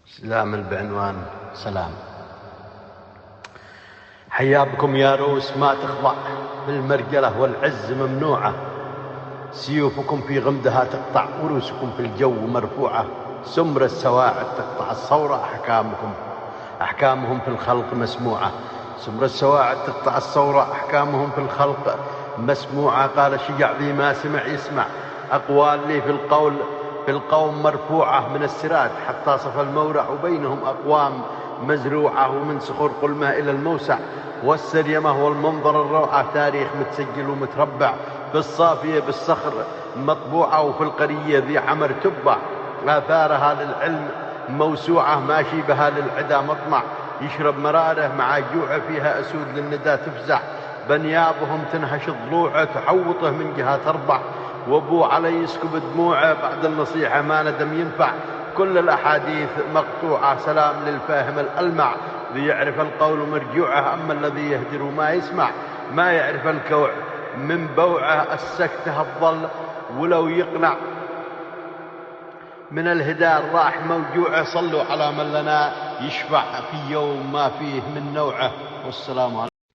سلام بعنوان سلام. حيا بكم يا روس ما تخضع بالمرجلة والعز ممنوعة، سيوفكم في غمدها تقطع وروسكم في الجو مرفوعة، سمر السواعد تقطع الصورة أحكامهم في الخلق مسموعة، سمر السواعد تقطع الصورة أحكامهم في الخلق مسموعة. قال شجع ذي ما سمع يسمع، أقوال لي في القوم مرفوعة، من السراد حتى صف المورع وبينهم أقوام مزروعة، ومن صخور قلمة إلى الموسع والسريمة والمنظر الروعة، تاريخ متسجل ومتربع بالصافية بالصخر مطبوعة، وفي القرية ذي عمر تبع، آثارها للعلم موسوعة، ماشي بها للعدا مطمع، يشرب مراره مع جوعه، فيها أسود للندى تفزع، بنيابهم تنهش ضلوعه، تحوطه من جهة تربع، وابو علي يسكب دموعه، بعد النصيحة ما ندم ينفع، كل الأحاديث مقطوعة، سلام للفاهم الألمع، ذي يعرف القول مرجوعه، أما الذي يهدر ما يسمع، ما يعرف الكوع من بوعه، السكتة الظل ولو يقنع، من الهدار راح موجوعه، صلوا على من لنا يشفع في يوم ما فيه من نوعه، والسلام عليكم.